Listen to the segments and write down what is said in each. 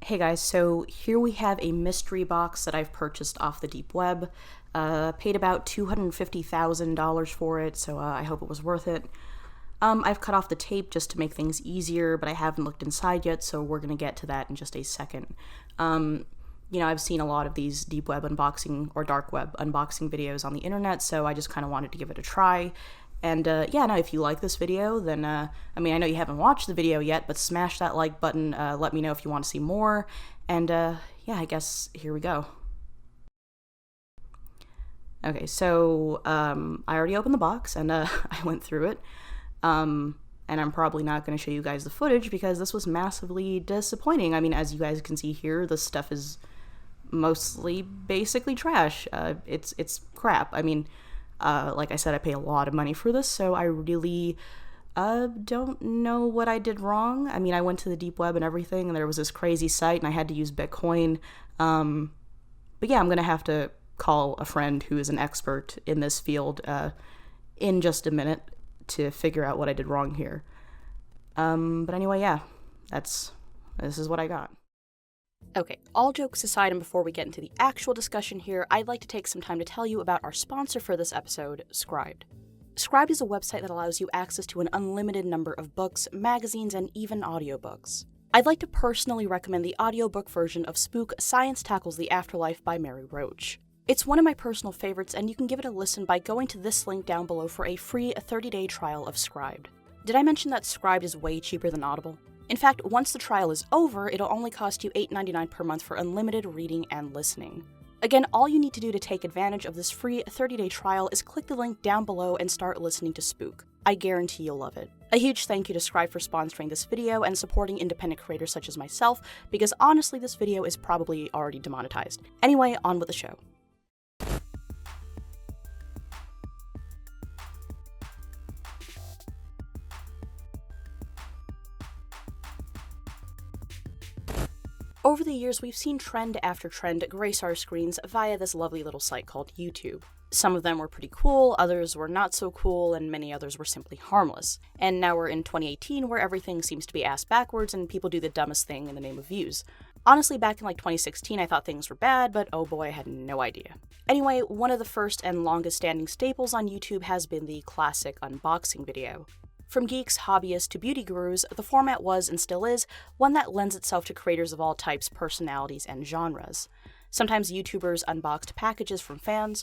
Hey guys, so here we have a mystery box that I've purchased off the deep web. Paid about $250,000 for it, so I hope it was worth it. I've cut off the tape just to make things easier, but I haven't looked inside yet, so we're gonna get to that in just a second. I've seen a lot of these deep web unboxing or dark web unboxing videos on the internet, so I just kind of wanted to give it a try. And if you like this video, then, I know you haven't watched the video yet, but smash that like button, let me know if you want to see more, and, I guess here we go. Okay, so, I already opened the box, and, I went through it, and I'm probably not going to show you guys the footage, because this was massively disappointing. I mean, as you guys can see here, this stuff is mostly basically trash. It's crap. I mean, like I said, I pay a lot of money for this, so I really don't know what I did wrong. I mean, I went to the deep web and everything, and there was this crazy site, and I had to use Bitcoin. But yeah, I'm going to have to call a friend who is an expert in this field in just a minute to figure out what I did wrong here. But anyway, yeah, this is what I got. Okay, all jokes aside, and before we get into the actual discussion here, I'd like to take some time to tell you about our sponsor for this episode, Scribd. Scribd is a website that allows you access to an unlimited number of books, magazines, and even audiobooks. I'd like to personally recommend the audiobook version of Spook Science Tackles the Afterlife by Mary Roach. It's one of my personal favorites, and you can give it a listen by going to this link down below for a free 30-day trial of Scribd. Did I mention that Scribd is way cheaper than Audible? In fact, once the trial is over, it'll only cost you $8.99 per month for unlimited reading and listening. Again, all you need to do to take advantage of this free 30-day trial is click the link down below and start listening to Spook. I guarantee you'll love it. A huge thank you to Scribd for sponsoring this video and supporting independent creators such as myself, because honestly this video is probably already demonetized. Anyway, on with the show. Over the years, we've seen trend after trend grace our screens via this lovely little site called YouTube. Some of them were pretty cool, others were not so cool, and many others were simply harmless. And now we're in 2018 where everything seems to be ass backwards and people do the dumbest thing in the name of views. Honestly, back in 2016 I thought things were bad, but oh boy, I had no idea. Anyway, one of the first and longest standing staples on YouTube has been the classic unboxing video. From geeks, hobbyists, to beauty gurus, the format was, and still is, one that lends itself to creators of all types, personalities, and genres. Sometimes YouTubers unboxed packages from fans,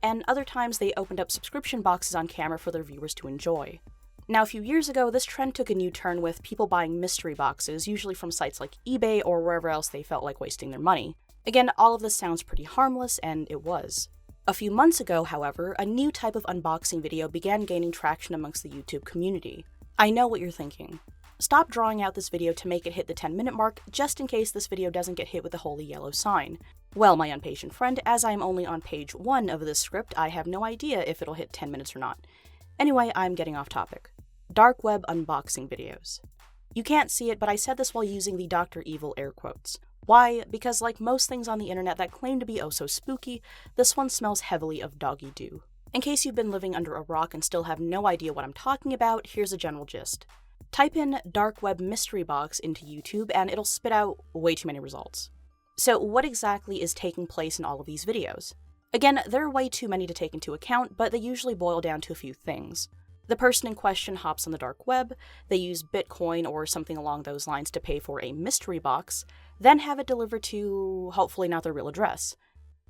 and other times they opened up subscription boxes on camera for their viewers to enjoy. Now, a few years ago, this trend took a new turn with people buying mystery boxes, usually from sites like eBay or wherever else they felt like wasting their money. Again, all of this sounds pretty harmless, and it was. A few months ago, however, a new type of unboxing video began gaining traction amongst the YouTube community. I know what you're thinking. Stop drawing out this video to make it hit the 10-minute mark, just in case this video doesn't get hit with the holy yellow sign. Well, my impatient friend, as I'm only on page 1 of this script, I have no idea if it'll hit 10 minutes or not. Anyway, I'm getting off topic. Dark web unboxing videos. You can't see it, but I said this while using the Dr. Evil air quotes. Why? Because like most things on the internet that claim to be oh so spooky, this one smells heavily of doggy doo. In case you've been living under a rock and still have no idea what I'm talking about, here's a general gist. Type in dark web mystery box into YouTube and it'll spit out way too many results. So what exactly is taking place in all of these videos? Again, there are way too many to take into account, but they usually boil down to a few things. The person in question hops on the dark web, they use Bitcoin or something along those lines to pay for a mystery box, then have it delivered to, hopefully not their real address.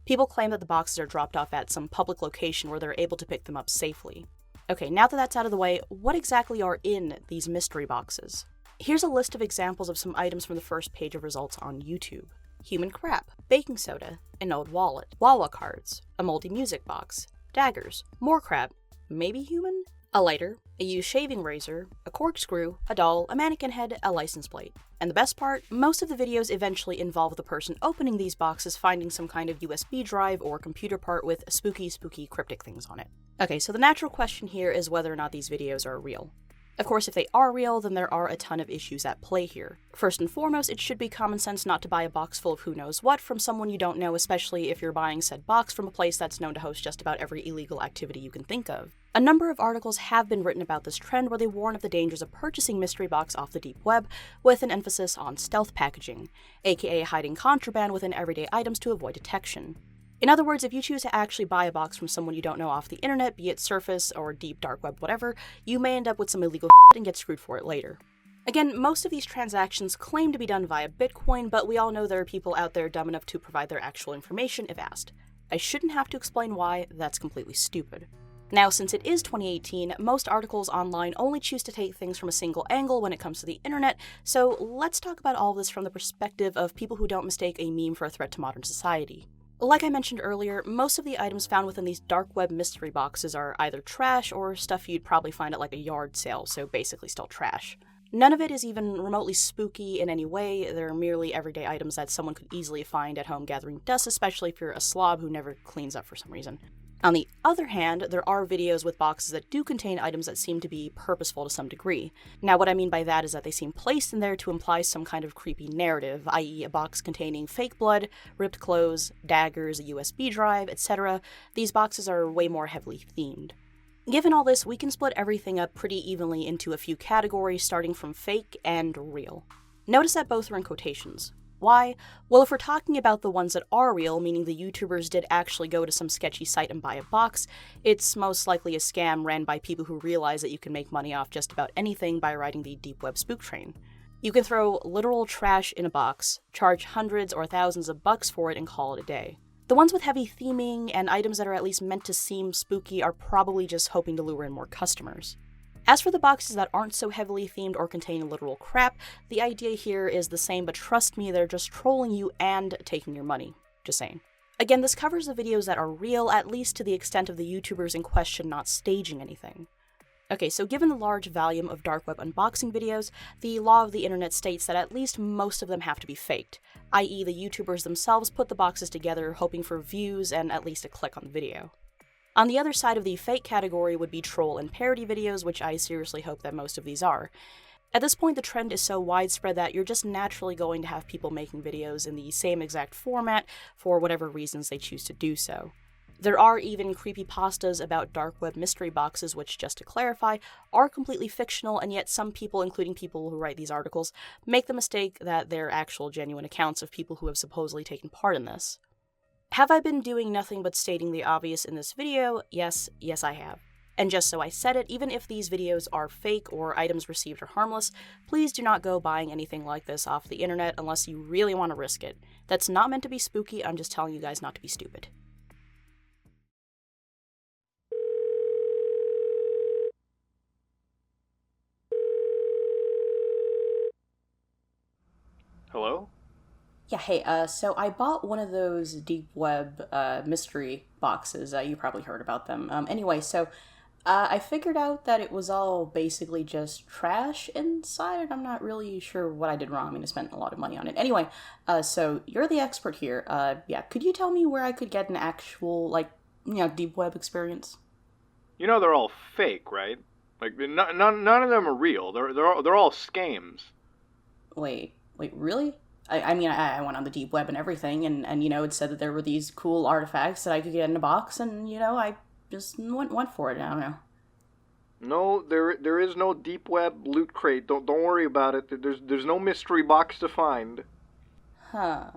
People claim that the boxes are dropped off at some public location where they're able to pick them up safely. Okay, now that that's out of the way, what exactly are in these mystery boxes? Here's a list of examples of some items from the first page of results on YouTube. Human crap, baking soda, an old wallet, Wawa cards, a moldy music box, daggers, more crap, maybe human? A lighter, a used shaving razor, a corkscrew, a doll, a mannequin head, a license plate. And the best part, most of the videos eventually involve the person opening these boxes finding some kind of USB drive or computer part with spooky cryptic things on it. Okay, so the natural question here is whether or not these videos are real. Of course, if they are real, then there are a ton of issues at play here. First and foremost, it should be common sense not to buy a box full of who knows what from someone you don't know, especially if you're buying said box from a place that's known to host just about every illegal activity you can think of. A number of articles have been written about this trend where they warn of the dangers of purchasing mystery box off the deep web, with an emphasis on stealth packaging, aka hiding contraband within everyday items to avoid detection. In other words, if you choose to actually buy a box from someone you don't know off the internet, be it surface or deep dark web, whatever, you may end up with some illegal and get screwed for it later. Again, most of these transactions claim to be done via Bitcoin, but we all know there are people out there dumb enough to provide their actual information if asked. I shouldn't have to explain why, that's completely stupid. Now, since it is 2018, most articles online only choose to take things from a single angle when it comes to the internet, so let's talk about all of this from the perspective of people who don't mistake a meme for a threat to modern society. Like I mentioned earlier, most of the items found within these dark web mystery boxes are either trash or stuff you'd probably find at like a yard sale, so basically still trash. None of it is even remotely spooky in any way, they're merely everyday items that someone could easily find at home gathering dust, especially if you're a slob who never cleans up for some reason. On the other hand, there are videos with boxes that do contain items that seem to be purposeful to some degree. Now, what I mean by that is that they seem placed in there to imply some kind of creepy narrative, i.e. a box containing fake blood, ripped clothes, daggers, a USB drive, etc. These boxes are way more heavily themed. Given all this, we can split everything up pretty evenly into a few categories, starting from fake and real. Notice that both are in quotations. Why? Well, if we're talking about the ones that are real, meaning the YouTubers did actually go to some sketchy site and buy a box, it's most likely a scam ran by people who realize that you can make money off just about anything by riding the deep web spook train. You can throw literal trash in a box, charge hundreds or thousands of bucks for it, and call it a day. The ones with heavy theming and items that are at least meant to seem spooky are probably just hoping to lure in more customers. As for the boxes that aren't so heavily themed or contain literal crap, the idea here is the same, but trust me, they're just trolling you and taking your money. Just saying. Again, this covers the videos that are real, at least to the extent of the YouTubers in question not staging anything. Okay, so given the large volume of dark web unboxing videos, the law of the internet states that at least most of them have to be faked, i.e. the YouTubers themselves put the boxes together hoping for views and at least a click on the video. On the other side of the fake category would be troll and parody videos, which I seriously hope that most of these are. At this point, the trend is so widespread that you're just naturally going to have people making videos in the same exact format for whatever reasons they choose to do so. There are even creepypastas about dark web mystery boxes, which, just to clarify, are completely fictional, and yet some people, including people who write these articles, make the mistake that they're actual genuine accounts of people who have supposedly taken part in this. Have I been doing nothing but stating the obvious in this video? Yes, I have. And just so I said it, even if these videos are fake or items received are harmless, please do not go buying anything like this off the internet unless you really want to risk it. That's not meant to be spooky, I'm just telling you guys not to be stupid. Hello? Yeah, hey, so I bought one of those deep web mystery boxes. You probably heard about them. I figured out that it was all basically just trash inside, and I'm not really sure what I did wrong. I mean, I spent a lot of money on it. Anyway, so you're the expert here. Yeah, could you tell me where I could get an actual, deep web experience? You know they're all fake, right? Like none of them are real. They're all scams. Wait, really? I went on the deep web and everything, and it said that there were these cool artifacts that I could get in a box, and, I just went for it. I don't know. No, there is no deep web loot crate. Don't worry about it. There's no mystery box to find. Huh.